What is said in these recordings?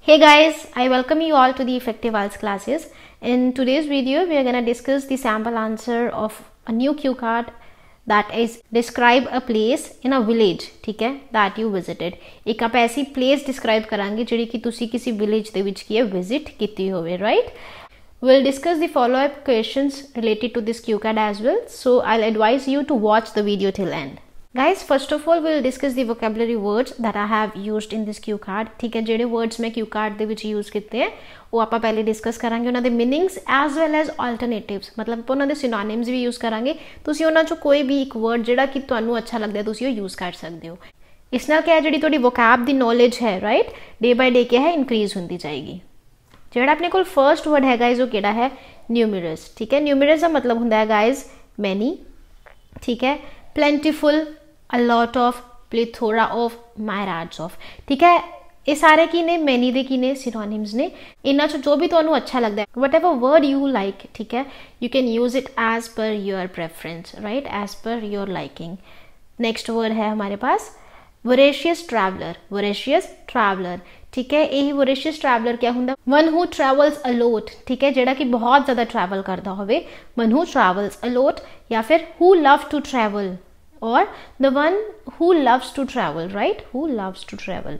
Hey guys, I welcome you all to the Effective IELTS classes. In today's video, we are going to discuss the sample answer of a new cue card that is describe a place in a village, ठीक है, that you visited. एक आप ऐसी place describe करांगे जिहड़ी कि तुसी किसी village दे विच की visit कीती होवे, right? We'll discuss the follow-up questions related to this cue card as well. So I'll advise you to watch the video till end. Guys, first of all, we'll discuss the vocabulary words that I have used in this cue card. ठीक है, जेडे words मैं cue card दे विच use कीते हैं, वो आपां पहले discuss करांगे. उन्हां दे meanings as well as alternatives, मतलब उन्हां दे synonyms भी use करांगे. तुसी उन्हां चों कोई भी एक word जेड़ा कि तुहानूं अच्छा लगदा है तुसी वो use कर सकदे हो. इस नाल क्या है, जेड़ी तुहाडी vocab दी knowledge है, right, day by day क्या है, increase हुंदी जाएगी. जेड़ा अपने कोल first word है guys, वो केड़ा है, numerous. ठीक है, numerous का मतलब हुंदा है guys many. ठीक है, plentiful, a lot of, plethora of, myriads of. ठीक है, ये सारे की ने, many दे की ने, synonyms ने. इन्हां चों जो भी तुहानूं अच्छा लगदा है, whatever word you like, ठीक है, you can use it as per your preference, right, as per your liking. Next word है हमारे पास voracious traveler. voracious traveler, ठीक है, यही voracious traveler क्या हुंदा, one who travels a lot. ठीक है, जेड़ा कि बहुत ज़्यादा travel करदा होवे, one who travels a lot, या फिर who love to travel, or the one who loves to travel, right, who loves to travel.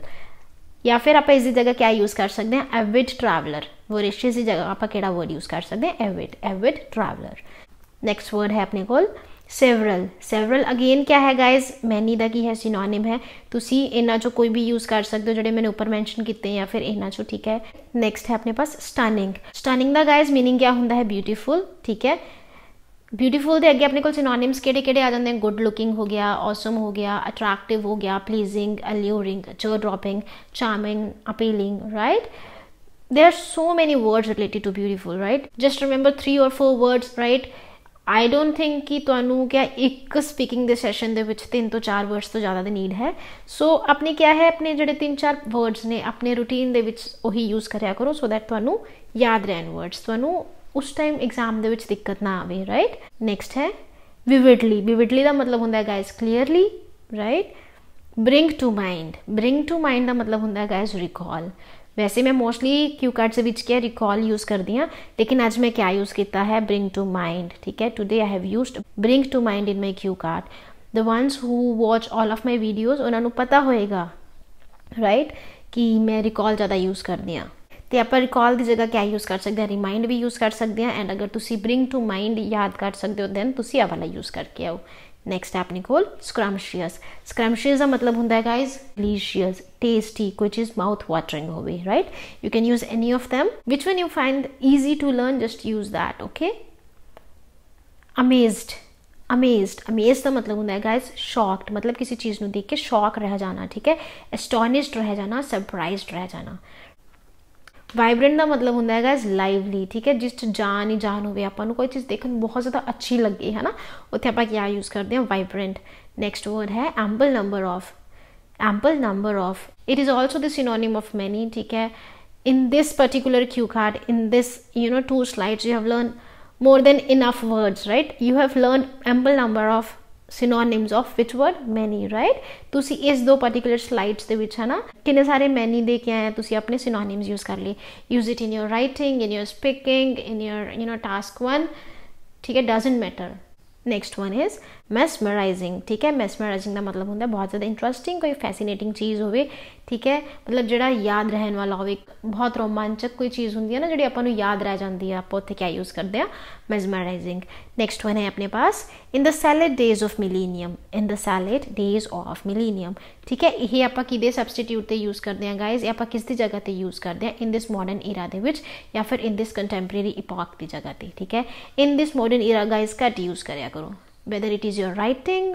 या फिर आप इसी जगह क्या यूज कर सकते हैं, avid traveler. voracious की जगह आप केड़ा वर्ड यूज कर सकते हैं, avid traveler. नेक्स्ट वर्ड है अपने कोल several. several अगेन क्या है गाइज, मैनी दा की है, सिनोनिम है. तुसी इन्हां चों कोई भी यूज कर सकते हो जेडे मैंने ऊपर मेंशन कीते हैं, या फिर इन्हां चों. ठीक है, नेक्स्ट है अपने पास stunning. stunning दा गाइज मीनिंग क्या हुंदा है, ब्यूटीफुल. ठीक है, ब्यूटीफुल दे अगे अपने को सिनोनिम्स केड़े केड़े आ जाते हैं, गुड लुकिंग हो गया, ऑसम हो गया, अट्रैक्टिव हो गया, pleasing, alluring, jaw dropping, charming, appealing, right. There are so many words related to beautiful, right. Just remember 3 or 4 words, right. I don't think कि तुहानू क्या एक स्पीकिंग दे सैशन दे विच 3 to 4 वर्ड्स तो ज़्यादा दी नीड है. सो अपने क्या है, अपने जिहड़े 3-4 वर्ड्स ने अपने रूटीन दे विच ओही यूज़ करया करो, सो दैट तुहानू याद रहन वर्ड्स, तुहानू उस टाइम एग्जाम दे विच दिक्कत ना आवे, राइट. नेक्स्ट है विविडली. विविडली का मतलब होंदा है guys clearly, right. Bring to mind. Bring to mind का मतलब होंदा है गाइज रिकॉल. वैसे मैं मोस्टली क्यू कार्ड से विच क्या रिकॉल यूज़ करती हाँ, लेकिन आज मैं क्या यूज़ किया है, ब्रिंग टू माइंड. ठीक है, today I have used bring to mind in my cue card. The ones who watch all of my videos उन्होंने पता होएगा, राइट, कि मैं रिकॉल ज़्यादा यूज़ करती हाँ. तो आप रिकॉल की जगह क्या यूज़ कर सकते हैं, रिमाइंड भी यूज़ कर सकते हैं. एंड अगर तुसी ब्रिंग टू माइंड याद कर सकते हो दैन तुसी आ वाला यूज़ करके आओ. नेक्स्ट है अपने कोल स्क्रम्शियस. स्क्रम्शियस का मतलब होंदा है गाइज डिलीशियस, टेस्टी, कोई चीज़ माउथ वाटरिंग हो गई, right. You can use any of them, which one you find easy to learn, just use that. Okay. Amazed. Amazed. Amazed का मतलब होंदा है गाइज शॉक्ड, मतलब किसी चीज़ को देख के शॉक रह जाना. ठीक है, एस्टोनिश्ड रह जाना, सरप्राइज्ड रह जाना. वाइब्रेंट का मतलब होंदा है गाइज लाइवली. ठीक है, जिस जान ही जान होवे, आपां नूं कोई चीज़ देखने बहुत ज़्यादा अच्छी लगे, है ना, उत्थे आपां क्या यूज़ करते हैं, वाइब्रेंट. नेक्स्ट वर्ड है ample number of. Ample number of, it is also the synonym of many. ठीक है, in this particular Q card, in this 2 slides you have learned more than enough words, right. You have learned ample number of synonyms of which word, many, right. तुसी इस 2 particular slides दे विच है ना कितने सारे many दे के आए, तुसी अपने synonyms यूज़ कर लिए. use it in your writing, in your speaking, in your task 1. ठीक है, doesn't matter. Next one is mesmerizing. ठीक है, mesmerizing का मतलब होंदा है बहुत ज़्यादा इंटरेस्टिंग, कोई फैसिनेटिंग चीज़ होवे. ठीक है, मतलब जिहड़ा याद रहन वाला होवे, बहुत रोमांचक कोई चीज़ होंदी है ना जिहड़ी आपां नूं याद रह जाती है, आप उत्थे क्या यूज़ करते हैं, mesmerizing. नेक्स्ट वन है अपने पास in the salad days of millennium. In the salad days of millennium. ठीक है, ये आपां किहदे सबस्टिट्यूट ते यूज़ करते हैं गाइज, ये आपां किस दी जगह ते यूज़ करते हैं, इन दिस मॉडर्न ईरा दे विच, या फिर इन दिस कंटैंपरेरी इपॉक की जगह ते. ठीक है, in this modern era guys कट यूज़ करया करो, whether it is your writing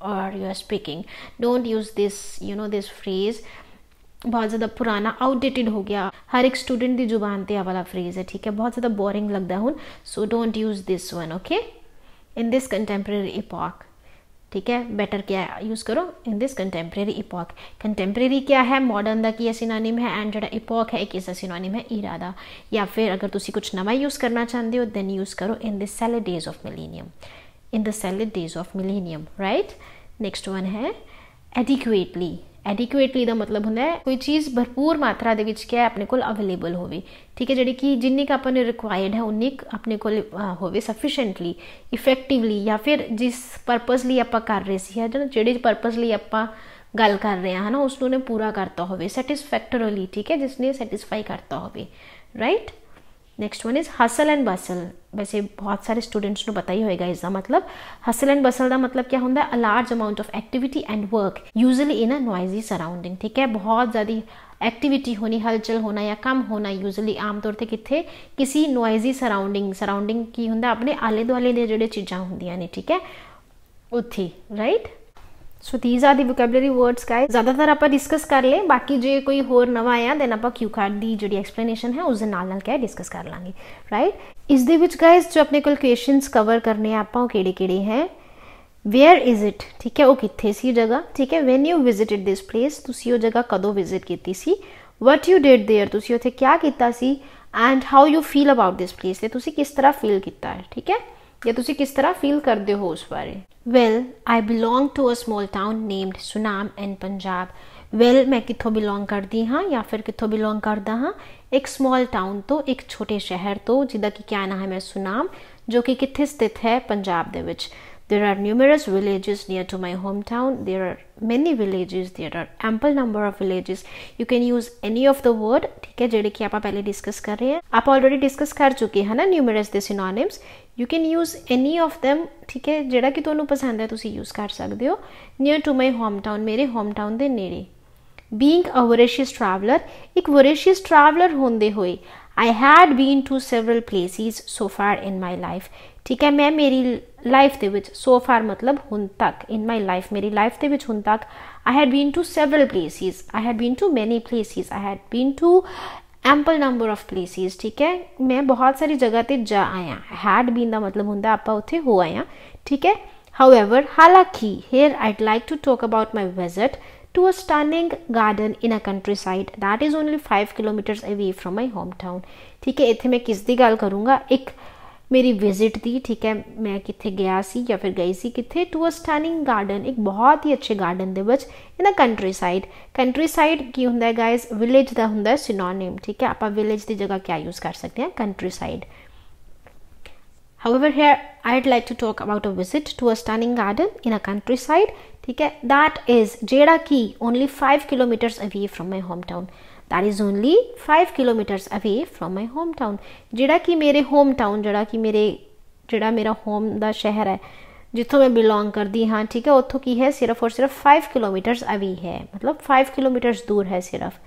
or your speaking. Don't use this this phrase, बहुत ज़्यादा पुराना आउटडेटेड हो गया, हर एक स्टूडेंट की जुबान ते वाला फ्रेज है. ठीक है, बहुत ज़्यादा बोरिंग लगता हूँ, so don't use this one. Okay, in this contemporary epoch. ठीक है, बेटर क्या यूज़ करो, in this contemporary epoch. Contemporary क्या है, मॉडर्न का की सिनोनिम है, एंड जो इपॉक है एक इसका सिनोनिम है ईरा दा. या फिर अगर तुसी कुछ नवा यूज़ करना चाहते हो दैन यूज़ करो in this salaried days of millennium. in the salad days of millennium, right. Next one है adequately. एडिकुएटली दा मतलब हुंदा है कोई चीज़ भरपूर मात्रा दे विच क्या अपने कोल अवेलेबल होवे, ठीक है, जिहड़ी कि जिन्नी क अपने रिक्वायर्ड है उन्नी अपने कोल होवे सफिशेंटली, इफेक्टिवली, या फिर जिस परपज़ लई आपां कर रहे सी है ना, जिहड़े परपज़ लई आपां गल कर रहे हैं ना उसने पूरा करता होवे सैटिस्फैक्टरली, ठीक है, जिसने सैटिस्फाई करता होवे, right. Next one is hustle and बसल। वैसे बहुत सारे स्टूडेंट्स को पता ही होएगा इसका मतलब। हसल एंड बसल का मतलब क्या होंदा है? A large amount of activity and work usually in a noisy surrounding, ठीक है, बहुत ज़्यादा एक्टिविटी होनी, हलचल होना या कम होना यूजुअली आमतौर पर कितने किसी नॉइजी सराउंडिंग की होंदा अपने आले दुआले दे जिहड़े चीज़ां होंदियां ने, ठीक है, उत्थे, right. So these are the vocabulary words guys. ज़्यादातर आप डिस्कस कर लें, बाकी जो कोई होर नवा आया दैन आप क्यू कार्ड की जी एक्सप्लेनेशन है उस नाल क्या डिस्कस कर लाँगे, राइट। इस दे विच गाइस जो अपने को क्वेश्चंस कवर करने आप किहड़े हैं, वेयर इज़ इट, ठीक है, वो कित्थे सी जगह, ठीक है, when you visited this place, तुसी वो जगह कदों विजिट की सी, वट यू डिड देयर, तुसी उत्थे क्या कीता सी, and how you feel about this place, ते तुसी किस तरह फील किया है, ठीक है, या तुसी किस तरह फील करते हो उस बारे। Well I belong to a small town named Sunam in Punjab. Well मैं कितों बिलोंग करती हाँ या फिर कितों बिलोंग करता हाँ, एक स्मॉल टाउन तो, एक छोटे शहर तो जिदा कि क्या नाम है सुनाम, जो कि कित्थे स्थित है पंजाब दे विच। There are numerous villages near to my hometown. There are many villages. There are ample number of villages. You can use any of the word, ठीक है, जेडे कि आप पहले डिस्कस कर रहे हैं, आप ऑलरेडी डिस्कस कर चुके हैं ना numerous they synonyms. You can use any of them, ठीक है, जेड़ा कि तुहानू पसंद है तुसी यूज कर सकते हो। Near to my hometown, मेरे hometown दे नेड़े। Being a voracious traveler, एक voracious traveler होंदे होए, I had been to several places so far in my life, ठीक है, मैं मेरी लाइफ दे विच, so far मतलब हुन तक, in my life मेरी लाइफ दे विच हुन तक, I had been to several places, I had been to many places, I had been to ample number of places, ठीक है, मैं बहुत सारी जगह ते जा आया। had been का मतलब हुंदा आपां उत्थे हो आया, ठीक है। However, हालांकि here I'd like to talk about my visit to a stunning garden in a countryside that is only 5 kilometers away from my hometown, ठीक है, इत्थे मैं किस दी गल करूँगा, एक मेरी विजिट दी, ठीक है, मैं कित्थे गया सी या फिर गई सी कित्थे, टू अ स्टनिंग गार्डन, एक बहुत ही अच्छे गार्डन दे विच इन a country side. Country side की हुंदा है गाइस, विलेज दा हुंदा है सिनोनिम, ठीक है, आप विलेज दी जगह क्या यूज कर सकते हैं, country side. However, here I'd like to talk about a visit to a stunning garden in a countryside, ठीक है, that is जेड़ा की only 5 kilometers away from my hometown, that is only 5 kilometers away from my hometown, जेड़ा कि मेरे home town, जेड़ा मेरा home दा शहर है जिथों मैं बिलोंग करती हाँ, ठीक है, उतों की है सिर्फ और सिर्फ 5 किलोमीटर्स अवे है, मतलब 5 किलोमीटर्स दूर है सिर्फ।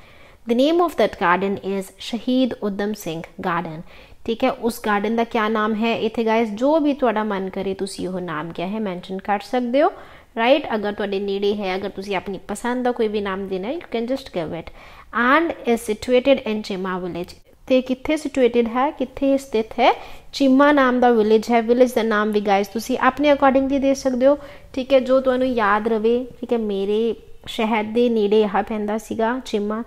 The name of that garden is शहीद उधम सिंह गार्डन, ठीक है, उस गार्डन का क्या नाम है, इतने गाइस जो भी तुहाडा मन करे तुसी वो नाम क्या है मैंशन कर सकते हो, राइट। अगर तुहाडे नेड़े है, अगर तुसी अपनी पसंद का कोई भी नाम देना है, you can just give it. And is situated in Chima village, ते कित्थे सिचुएटेड है, कित्थे स्थित है, चिमा नाम का विलेज है। विलेज का नाम भी गाइस तुसी अपने अकॉर्डिंगली दे सकते हो, ठीक है, जो तुहानू याद रवे, ठीक है, मेरे शहर के नेड़े यह पैंदा सीगा चिमा,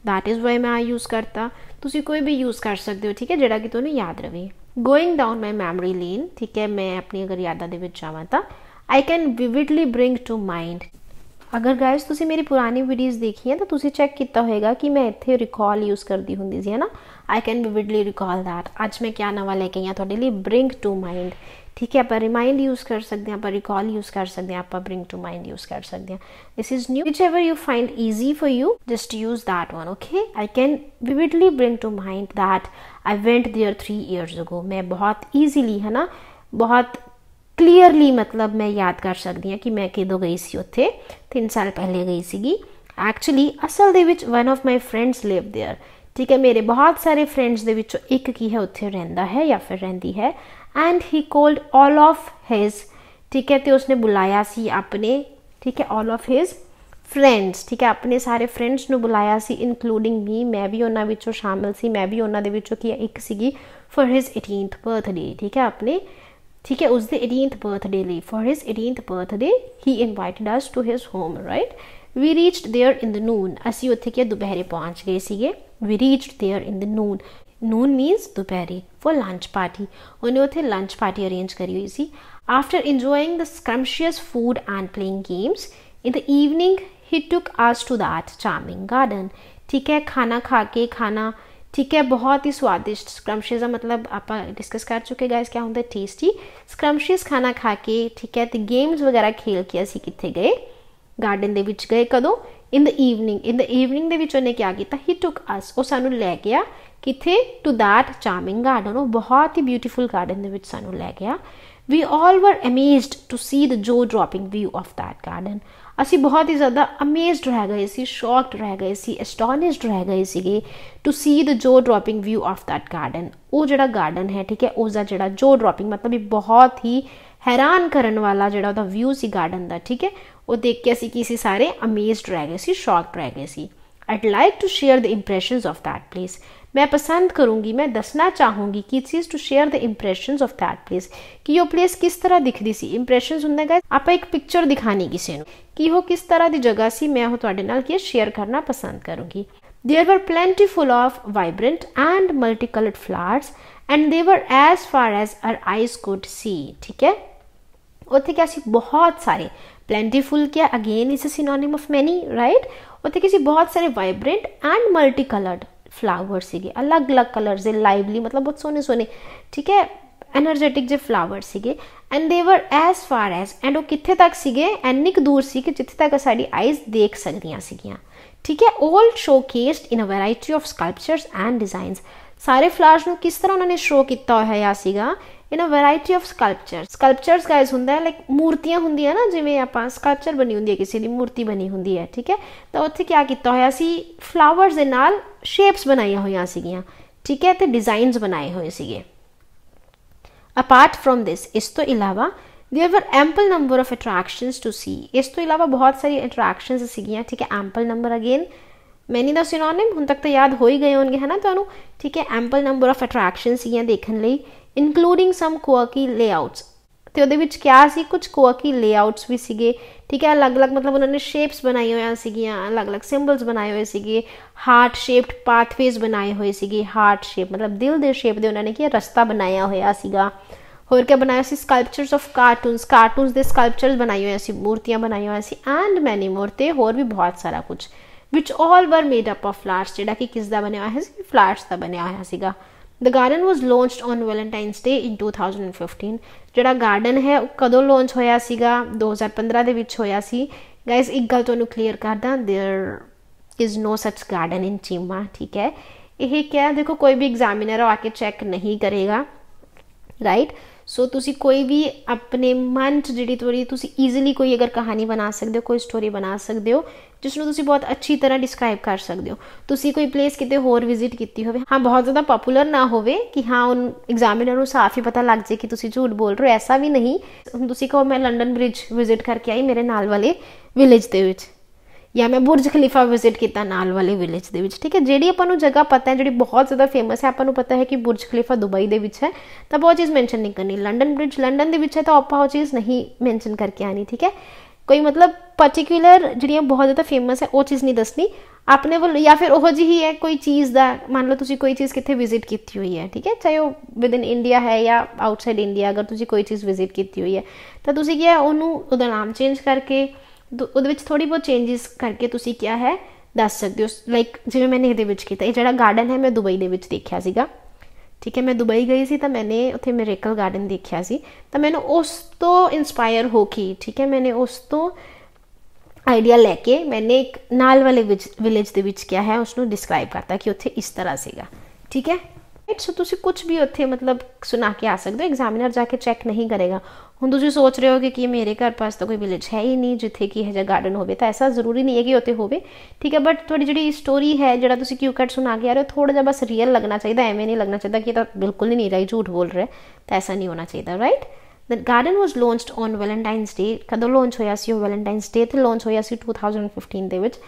दैट इज़ वाई मैं यूज़ करता, तुसी कोई भी यूज़ कर सकते हो, ठीक है, जेड़ा कि तुहानू याद रवे। गोइंग डाउन माई मैमरी लेन, ठीक है, मैं अपनी अगर यादा दे विच जावां तां I can vividly bring to mind. अगर गाइस तुसी मेरी पुरानी वीडियोज़ देखी हैं तो तुसी चेक किया होएगा कि मैं इत्थे रिकॉल यूज़ करती हुंदी सी, है ना, I can vividly recall that. अज मैं क्या नवा लेके आई तुहाडे लई, ब्रिंग टू माइंड, ठीक है, आप रिमाइंड यूज़ कर सकते हैं, आप रिकॉल यूज़ कर सकते हैं, आप ब्रिंग टू माइंड यूज़ कर सकते हैं। This is new, which ever you find easy for you just use that one, okay. I can vividly bring to mind that I went there 3 years ago, मैं बहुत easily, है ना, बहुत clearly मतलब मैं याद कर सकती हाँ कि मैं कदों गई सी उत्थे, 3 साल पहले गई सीगी। एक्चुअली असल दे विच one of my friends live there, ठीक है, मेरे बहुत सारे फ्रेंड्स दे विचों एक की है उत्थे रहिंदा है या फिर रहिंदी है। And he called all of his, ठीक है, तो उसने बुलाया सी अपने, ठीक है, ऑल ऑफ हिज फ्रेंड्स, ठीक है, अपने सारे फ्रेंड्स नू बुलाया सी इंक्लूडिंग मी, मैं भी उन्हां विचों शामिल सी, मैं भी उन्हां दे विचों की एक सीगी फॉर हिज 18th बर्थडे, ठीक है, अपने, ठीक है, उसके 18th बर्थडे ਲਈ, for his 18th birthday he invited us to his home, right. We reached there in the noon, असी उत्थे क्या दोपहरे पहुँच गए सीगे। We reached there in the noon, noon means दोपहरी, फॉर लंच पार्टी, उन्हें उत्थे लंच पार्टी अरेंज करी हुई सी। After enjoying the scrumptious food and playing games in the evening he took us to that charming garden. ठीक है, खाना खा के, खाना ठीक है बहुत ही स्वादिष्ट, स्क्रम्शियस का मतलब आप डिस्कस कर चुके गाइस क्या होंगे, टेस्टी स्क्रम्शियस खाना खा के, ठीक है, तो गेम्स वगैरह खेल के असी कित्थे गए, गार्डन दे विच गए। कदों? इन द ईवनिंग दे विच उन्हें क्या किया, ही टुक अस, वो सानू लै गया किथे, टू दैट चार्मिंग गार्डन, वो बहुत ही ब्यूटीफुल गार्डन दे विच सानू लै गया। We all were amazed to see the jaw dropping view of that garden. असी बहुत ही ज़्यादा अमेज्ड रह गए सी, शॉक्ड रह गए सी, एस्टोनिश्ड रह गए सीगे to see the jaw dropping view of that garden. वो जिहड़ा गार्डन है, ठीक है, उसका जिहड़ा जो ड्रॉपिंग मतलब बहुत ही हैरान करन वाला जिहड़ा उहदा व्यू सी गार्डन का, ठीक है, वो देख के असी की सी सारे अमेज्ड रह गए सी, शॉक्ड रह गए सी। I'd like to share the impressions of that place. मैं पसंद करूँगी, मैं दसना चाहूँगी कि चीज़ to share the impressions of that place, कि वो प्लेस किस तरह दिखती सी। इंप्रैशनस होंगे गाइस आप एक पिक्चर दिखानी किसी को कि वो किस तरह की जगह सी, मैं वो तुहाडे नाल की शेयर करना पसंद करूँगी। There were plentiful of vibrant and multicolored flowers and they were as far as our eyes could see। ठीक है, उत्थे क्या सी, बहुत सारे, प्लेंटीफुल क्या again is a synonym of many, right. उत्थे क्या सी, बहुत सारे vibrant and multi coloured flowers सीगे, अलग अलग कलर्स दे, लाइवली मतलब बहुत सोहने सोहने, ठीक है, एनर्जेटिक जे फ्लावर्स सीगे। And they were as far as, and वो कित्थे तक सीगे, एनिक दूर सी कि जित्थे तक साडी आईज देख सकदियां सीगियां। ठीक है, all showcased in a variety of sculptures and designs. सारे फ्लावर्स नूं किस तरह उन्होंने शो किया होया सीगा, in a variety of sculptures guys होंदा है लाइक मूर्तियां होंदियां ना, जिवें आपां स्कल्पचर बनी होंदी है, किसी दी मूर्ति बनी होंदी है, ठीक है, तो उत्थे क्या किया होया सी, फ्लावर्स दे नाल शेप्स बनाईयां होईयां सीगियां, ठीक है, ते डिजाइन्स बनाए हुए सीगे। अपार्ट फ्रॉम दिस, इस तो इलावा there were ample number of attractions to see, इस तो इलावा बहुत सारी अट्रैक्शंस सीगियां, ठीक है, एम्पल नंबर अगेन मैनी दा सिनोनिम हुण तक तो याद हो ही गए होंगे है ना तुहानू, ठीक है, एम्पल नंबर ऑफ अट्रैक्शंस सीगियां देखने लई, इंक्लूडिंग सम क्वर्की लेआउट्स, तो ਉਹਦੇ ਵਿੱਚ क्या सी, कुछ क्वर्की लेआउट्स भी सीगे, ठीक है, अलग अलग मतलब उन्होंने शेप्स बनाई हुई सीगियां, अलग अलग सिंबल्स बनाए हुए सीगे, हार्ट शेप्ड पाथवेज बनाए हुए सीगे, हार्ट शेप मतलब दिल दे शेप दे उन्होंने क्या रस्ता बनाया होया सीगा। होर क्या बनाया सी, स्कल्पचर्स ऑफ कार्टूनस दे स्कल्पचर्स बनाई हुई सी, मूर्तियां बनाई हुई सी, एंड मैनी मोर, ते होर भी बहुत सारा कुछ, which all were made up of flowers, जिहड़ा कि किस दा बनया होया सी, फ्लावर्स दा बनया होया सीगा। The garden was launched on Valentine's Day in 2015। जिहड़ा गार्डन है कदों लॉन्च होया सीगा, 2015 दे विच होया सी। गाइस एक गल तुहानूं क्लीयर कर दां, there is no such garden in Cheema, ठीक है। यह क्या है, देखो कोई भी एग्जामिनर आके चैक नहीं करेगा, राइट। सो तुसी कोई भी अपने मन च जिहड़ी थोड़ी तुसी ईजिली कोई अगर कहानी बना सकते हो, कोई स्टोरी बना सकते हो जिसनों तुसी बहुत अच्छी तरह डिस्क्राइब कर सकते हो। तुसी कोई प्लेस किते होर विजिट की होवे, हाँ बहुत ज़्यादा पॉपुलर ना होवे कि हाँ उन एग्जामिनर को साफ ही पता लग जाए कि तुसी झूठ बोल रहे हो, ऐसा भी नहीं। हुण तुसी कहो मैं लंडन ब्रिज विजिट करके आई मेरे नाल वाले विलेज दे विच, या मैं बुर्ज खलीफा विजिट किया नाल वाले विलेज दे विच, ठीक है। जिहड़ी आपां नूं जगह पता है, जिहड़ी बहुत ज़्यादा फेमस है, आपां नूं पता है कि बुर्ज खलीफा दुबई दे विच है, तो वो चीज़ मैंशन नहीं करनी। लंडन ब्रिज लंडन दे विच है तो आपां वो चीज़ नहीं मैंशन करके आनी, ठीक है। कोई मतलब पर्टिकुलर जिहड़ियां बहुत ज़्यादा फेमस है वो चीज़ नहीं दसनी अपने वालों, या फिर ओहो जी ही है कोई चीज़ दा, मान लो तुसी कोई चीज़ कित्थे विजिट की हुई है, ठीक है, चाहे वो विद इन इंडिया है या आउटसाइड इंडिया, अगर तुसी कोई चीज़ विजिट की हुई है तो तुसी क्या उन्होंने उहदा नाम चेंज करके ਉਹਦੇ ਵਿੱਚ थोड़ी बहुत चेंजिस करके तुसी क्या है दस सकते हो। लाइक जिवें मैंने ਇਹਦੇ ਵਿੱਚ ਕੀਤਾ, ਇਹ ਜਿਹੜਾ गार्डन है मैं दुबई ਦੇ ਵਿੱਚ देखा सीगा, ठीक है। मैं दुबई गई सी तो मैंने उत्थे मिरेकल गार्डन देखा सी, तो मैंने उस तो इंस्पायर होके, ठीक है, मैंने उस तो आइडिया लैके मैंने एक नाल वाले विलेज ਦੇ ਵਿੱਚ क्या है उसनों डिस्क्राइब करता कि उत्थे इस तरह सीगा, ठीक है। सो तुसी कुछ भी उत्थे मतलब सुना के आ सकते हो, एग्जामिनर जाके चैक नहीं करेगा। हुण तुसी सोच रहे हो कि मेरे घर पास तो कोई विलेज है ही नहीं जिथे कि यह गार्डन हो, तो ऐसा जरूरी नहीं है कि उत्थे होवे, ठीक है। बट थोड़ी जी स्टोरी है जिहड़ा तुसी क्यू कट सुना के आ रहे हो, थोड़ा जिहा बस रियल लगना चाहिए, एवें नहीं लगना चाहिए कि तो बिल्कुल ही नहीं रही झूठ बोल रहे, तो ऐसा नहीं होना चाहिए, right. The garden was launched on Valentine's Day, कदों लॉन्च होया सी, वैलेंटाइनस डे ते लॉन्च होया सी 2015 दे विच।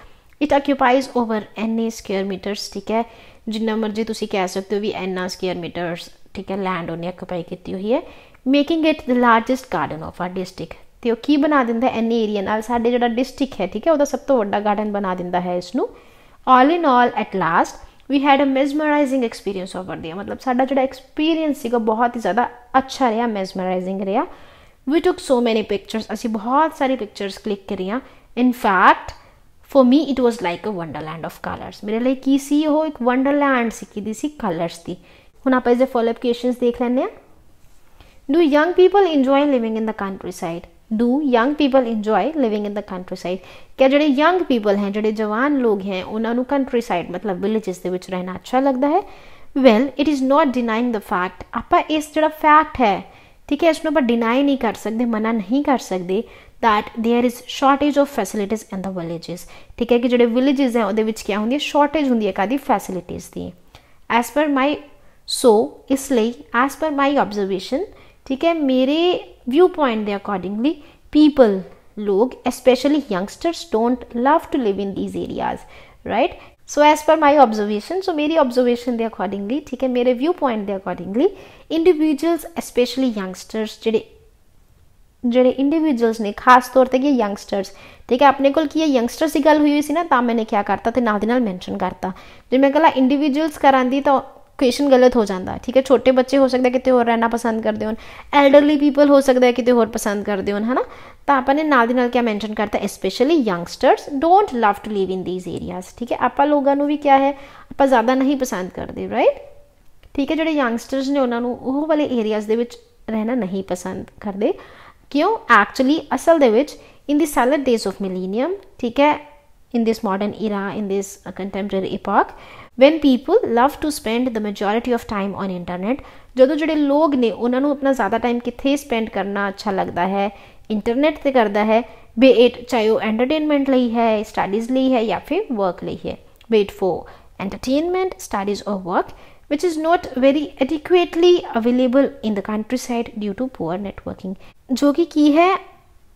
It occupies over an square metres, ठीक है, जिन्ना मर्जी तुसी कह सकते हो भी एना स्क्वेयर मीटर्स, ठीक है, लैंड उन्हें ऑक्यूपाई की हुई है, making it the largest garden of our district. तो की बना दिंदा एने एरिया नाल साडे जिहड़ा डिस्ट्रिक्ट है, ठीक है, वह सब तो वड्डा गार्डन बना दिंदा है इसनूं। All in all at last we had a mesmerising experience over there, मतलब साडा जिहड़ा एक्सपीरियंस सीगा बहुत ही ज़्यादा अच्छा रहा, मेजमराइजिंग रहा। We took so many pictures, असी बहुत सारी पिक्चर्स क्लिक करियां। In fact for me it was like a wonderland of colours. मेरे लिए की सी वो एक वंडरलैंड सी की सी कलर्स थी। हुण आप इसके फॉलोअप क्वेश्चंस देख लैंदे आ। Do young people enjoy living in the countryside? Do young people enjoy living in the countryside? क्या जो यंग पीपल हैं, जो जवान लोग हैं, उन्होंने कंट्री साइड मतलब विलेजेस के विच रहना अच्छा लगता है? Well it is not denying the fact. आप इस जो फैक्ट है, ठीक है, इसमें आप डिनाई नहीं कर सकते, मना नहीं कर सकते that there is shortage of facilities in the villages. ठीक है कि जो विलेजेस हैं वो क्या होंगी, शॉर्टेज होंगी है कादी फैसिलिटीज़ की। एज पर माई इसलिए एज पर माई ऑब्जर्वेशन, ठीक है, मेरे व्यू पॉइंट के अकॉर्डिंगली पीपल लोग specially youngsters don't love to live in these areas, right. So as per my observation, सो मेरी ऑब्जर्वेशन के अकॉर्डिंगली, ठीक है, मेरे व्यू पॉइंट के अकॉर्डिंगली इंडिविजुअल्स स्पेशली यंगस्टर्स ਜਿਹੜੇ इंडिविजुअल्स ने खास तौर पर यंगस्टर्स, ठीक है, अपने को यंगस्टर्स की गल हुई सी ना, तो मैंने क्या करता तो नाल दी नाल मैंशन करता। जो मैं कला इंडिविजुअल्स करांदी तो क्वेश्चन गलत हो जाता, ठीक है। छोटे बच्चे हो सकते कितने होर रहना पसंद करते हो, एल्डरली पीपल हो सकता है कितने होर पसंद करते हो, है ना। तो आपने नाल दी नाल क्या मैंशन करता, specially youngsters don't love to live in these areas. ठीक है, आप लोगों भी क्या है, आप ज़्यादा नहीं पसंद करते, राइट। ठीक है, जो यंगस्टर्स ने उन्होंने वो वाले एरियाज के रहना नहीं पसंद करते। क्यों? एक्चुअली असल दे विच in the salad days of millennium, ठीक है, in this modern era, in this contemporary epoch, when people love to spend the majority of time on internet, ਜਦੋਂ ਜਿਹੜੇ ਲੋग ने उन्होंने अपना ज़्यादा टाइम कितने स्पेंड करना अच्छा लगता है, इंटरनेट से करता है, बे इट चाहे वो एंटरटेनमेंट ਲਈ है, स्टडीज़ ਲਈ है या फिर वर्क ਲਈ है। बे इट फॉर एंटरटेनमेंट, स्टडीज़ और work which is not very adequately available in the countryside due to poor networking, जो कि है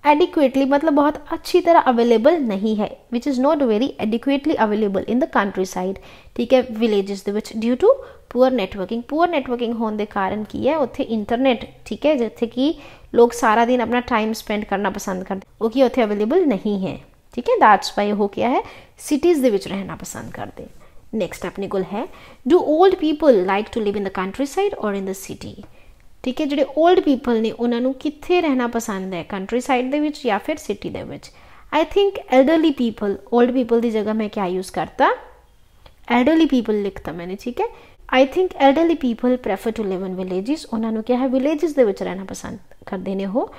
adequately मतलब बहुत अच्छी तरह अवेलेबल नहीं है, which is not very adequately available in the countryside, ठीक है, villages ਦੇ ਵਿੱਚ due to poor networking। poor networking होने के कारण की है उत्थे इंटरनेट, ठीक है, जिथे कि लोग सारा दिन अपना टाइम स्पेंड करना पसंद करते, वो कि उत्थे अवेलेबल नहीं है, ठीक है। दैट्स वाई वो क्या है, सिटीज़ ਦੇ ਵਿੱਚ रहना पसंद करते। नेक्स्ट अपने को है, do old people like to live in the countryside और इन द सिटी? ठीक है, जो ओल्ड पीपल ने उन्होंने कितने रहना पसंद है, कंट्री साइड दे विच या फिर सिटी दे विच? आई think elderly people, old people की जगह मैं क्या यूज़ करता, एल्डरली पीपल लिखता मैंने, ठीक है। I think elderly people prefer to live in villages, उन्होंने क्या है विलेजेस दे विच रहना पसंद करते हैं हो।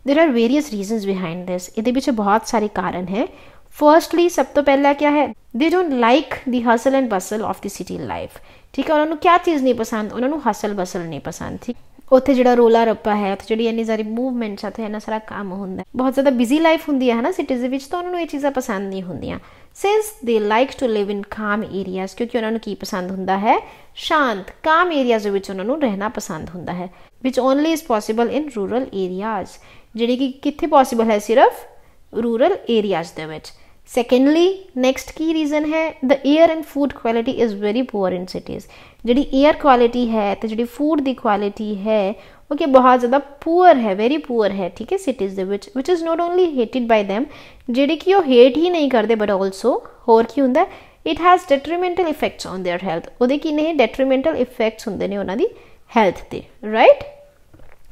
There are various reasons behind this, ये पीछे बहुत सारे कारण है। फर्स्टली सब तो पहला क्या है, they don't like the hustle and Bansal of the city life. ठीक है, उन्होंने क्या चीज़ नहीं पसंद, उन्होंने हसल बसल नहीं पसंद। ठीक, उत्थे जो रोला रप्पा है, उत्थे जी इन्नी सारी मूवमेंट्स, उत्थे इन्ना सारा काम होंदा, बहुत ज़्यादा बिजी लाइफ होंदी है ना सिटीज़ विच, तो उन्होंने ये चीज़ां पसंद नहीं होंदियां। Since they like to live in calm areas, क्योंकि उन्होंने की पसंद होंदा है, शांत काम एरियाज विच उन्होंने रहना पसंद होंदा है, which only is possible in rural areas, जिहड़ी कि कित्थे पॉसिबल है, सिर्फ रूरल एरियाज दे विच। सेकेंडली नैक्सट की रीजन है, the air and food quality is very poor in cities. जी एयर क्वालिटी है तो जी फूड की क्वालिटी है वो क्या बहुत ज़्यादा पुअर है, वेरी पुअर है। ठीक है, सिटीज़ दे विच is not only hated by them, जिहड़े कि वो हेट ही नहीं करते, बट ऑल्सो होर की हुंदा, it has detrimental effects on their health. वो कि नहीं डेट्रीमेंटल इफेक्ट्स होंदे ने उन्हां दी हेल्थ ते, राइट।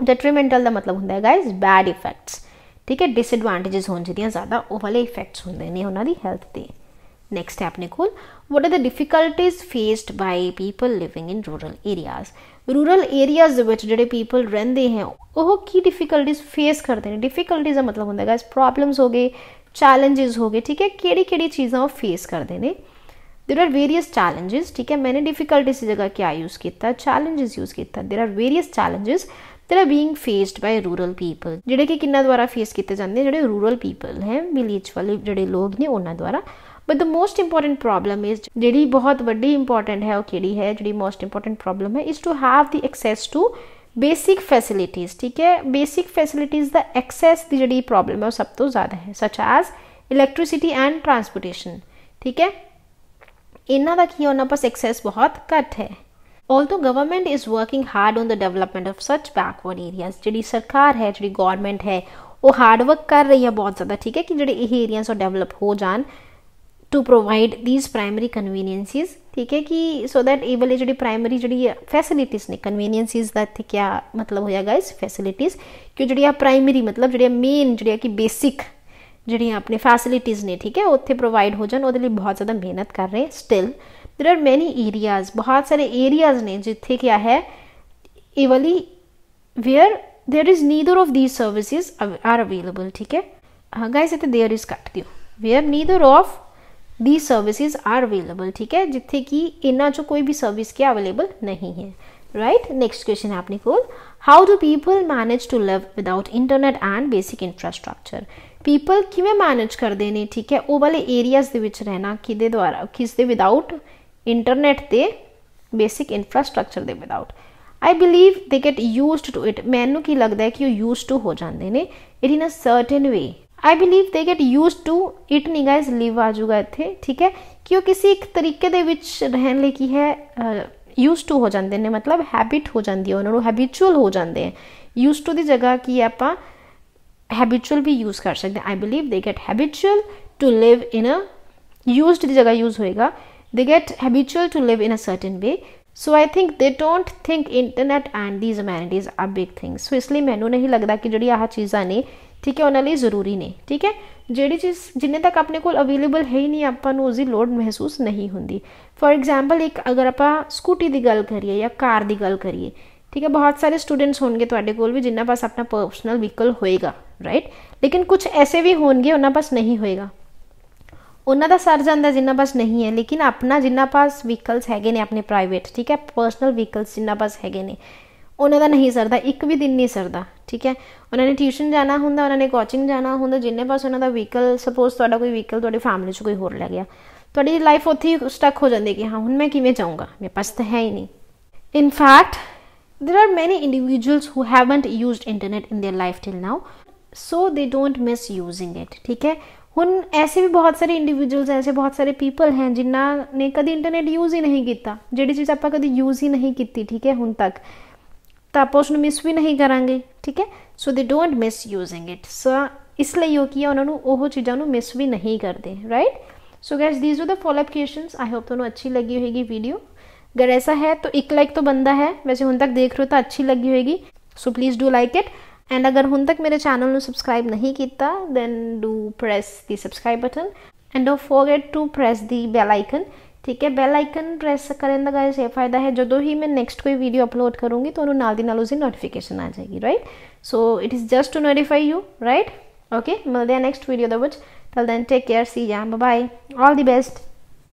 डेट्रीमेंटल का मतलब होंदा है गाइस बैड इफेक्ट्स। ठीक है, डिसएडवांटेजेस होने जिहड़ियां ज़्यादा वो वाले इफेक्ट्स होंदे ने उन्हां दी हेल्थ ते। नैक्सट है अपने को, what are the difficulties faced by people living in rural areas. Rural areas जो पीपल रहंदे हैं वो की डिफिकल्टीज फेस करते हैं। डिफिकल्टीज का मतलब होंदा है प्रॉब्लम्स हो गए, चैलेंजेस हो गए। ठीक है, किहड़ी चीज़ां वो फेस करते हैं। There are various challenges. ठीक है, मैंने डिफिकल्टीज की जगह क्या यूज़ किया, चैलेंजेस यूज़ किया। There are various challenges that are being faced by rural people, जिहड़े कि किन्ना द्वारा फेस किए जाते हैं, जिहड़े रूरल पीपल हैं, विलेज वाले जिहड़े लोग ने उन्हां द्वारा। But the most important problem is, जी बहुत वड्डी इंपॉर्टेंट है, वो किहड़ी है, जी मोस्ट इंपॉर्टेंट प्रॉब्लम है, is to have the access to basic facilities. ठीक है, बेसिक फैसिलिटीज़ द एक्सैस की जी प्रॉब्लम है वो सब तो ज़्यादा है, such as electricity and transportation. ठीक है, इन्हां दा की उन्हां पास एक्सैस बहुत घट है। Although government is working hard on the development of such backward areas. जी सरकार है, जी गवर्नमेंट है, वो हार्डवर्क कर रही है बहुत ज़्यादा। ठीक है, कि जो ये एरियाज डेवलप हो जान टू प्रोवाइड दीज प्राइमरी कन्वीनियंसिस। ठीक है, कि सो दैट ये वाली जी प्राइमरी जी फैसिलिटीज़ ने, कन्वीनियंसिस का इत्थे क्या मतलब होया गाइस, फैसिलिटीज़, कि जी प्राइमरी मतलब जी मेन जी कि बेसिक ਜਿਹੜੀਆਂ ਆਪਣੇ ਫੈਸਿਲਿਟੀਜ਼ ਨੇ, ਠੀਕ ਹੈ, ਉੱਥੇ ਪ੍ਰੋਵਾਈਡ ਹੋ ਜਾਣ, ਉਹਦੇ ਲਈ ਬਹੁਤ ਜ਼ਿਆਦਾ ਮਿਹਨਤ ਕਰ ਰਹੇ। Still there are many areas, बहुत सारे एरियाज ने जिथे क्या है ये वाली where there is neither of these services are available, ठीक है गाइस, इतने देयर इज कट दियो, where neither of these services are available, ठीक है, जिथे कि इन्ना चो कोई भी सर्विस क्या अवेलेबल नहीं है, राइट। नेक्स्ट क्वेश्चन है अपने को, how do people manage to live without internet and basic infrastructure, people किवें मैनेज करते हैं, ठीक है, वो वाले एरियाज दे विच रहना किदे द्वारा, किसदे विदाउट इंटरनेट ते बेसिक इंफ्रास्ट्रक्चर दे without. I believe they get used to it, मैनू की लगता है कि वो यूज टू हो जाते हैं it in a certain way. I believe they get use to it नहीं गाइज, लिव आ जाऊगा इत्थे, ठीक है, कि वो किसी एक तरीके दे विच रहन लई की है यूज टू हो जाते हैं, मतलब हैबिट हो जाती है, उन्होंने हैबिचुअल हो जाते हैं। यूज टू की जगह की आपां हैबिचुअल भी यूज कर सकते हैं। I believe they get habitual to live in a, used की जगह यूज होएगा, they get habitual to live in a certain way, so I think they don't think internet and these amenities are big things, so इसलिए मैनू नहीं लगता कि जिहड़ी आह चीज़ां ने, ठीक है, उन्हां लई ज़रूरी ने, ठीक है, जिहड़ी चीज़ जिन्ने तक अपने कोल अवेलेबल है ही नहीं आपां नूं उसदी लोड़ महसूस नहीं हुंदी। फॉर एग्जाम्पल एक अगर आपां स्कूटी की गल करिए या कार की गल करिए, ठीक है, बहुत सारे स्टूडेंट्स होंगे तुहाडे कोल भी जिन्हां पास अपना पर्सनल व्हीकल होएगा, राइट, लेकिन कुछ ऐसे भी होंगे उन्हां पास नहीं होएगा, उन्होंने का सर जाता जिन्ना पास नहीं है, लेकिन अपना जिन्ना पास व्हीकल्स हैगे ने अपने प्राइवेट, ठीक है, पर्सनल व्हीकल्स जिन्ना पास हैगे ने उन्होंने नहीं सरदा, एक भी दिन नहीं सरदा, ठीक है, उन्होंने ट्यूशन जाना होंदा, उन्होंने कोचिंग जाना होंदा, जिन्ने पास उन्होंने व्हीकल, सपोज तुहाडा कोई व्हीकल तुहाडी फैमिली च कोई होर लै गया, तुहाडी लाइफ उत्थे ही स्टक हो जाती है कि हाँ हुण मैं किवें जाऊँगा, मेरे पास तो है ही नहीं। In fact there are many individuals who haven't used internet in their life till now, so they don't miss using it, ठीक है। हुण ऐसे भी बहुत सारे इंडिविजुअल्स, ऐसे बहुत सारे पीपल हैं जिन्हों ने कभी इंटरनेट यूज़ ही नहीं किया, जिहड़ी चीज़ आप कभी यूज़ ही नहीं की, ठीक है, हुण तक, तो आप उसनूं मिस भी नहीं करांगे, ठीक है, so they don't miss using it, so इसलिए वो की उन्होंने वो चीज़ों को मिस भी नहीं करते, right. So guys these are the follow up questions, I hope तुहानूं अच्छी लगी होगी वीडियो, अगर ऐसा है तो एक लाइक तो बनता है, वैसे हुण तक देख रहे हो तो अच्छी लगी होगी, so please do like it, and अगर हुण तक मेरे चैनल को सब्सक्राइब नहीं किया then do press the subscribe button and don't forget to press the bell icon, ठीक है, बेल आइकन प्रेस करने का गाइस ये फायदा है जो ही मैं नेक्स्ट कोई वीडियो अपलोड करूँगी तो नाल दी नाल उसकी नोटिफिकेशन आ जाएगी, right. So it is just to notify you, right. Okay, मिलते हैं next video till then take care, see ya, bye bye, all the best.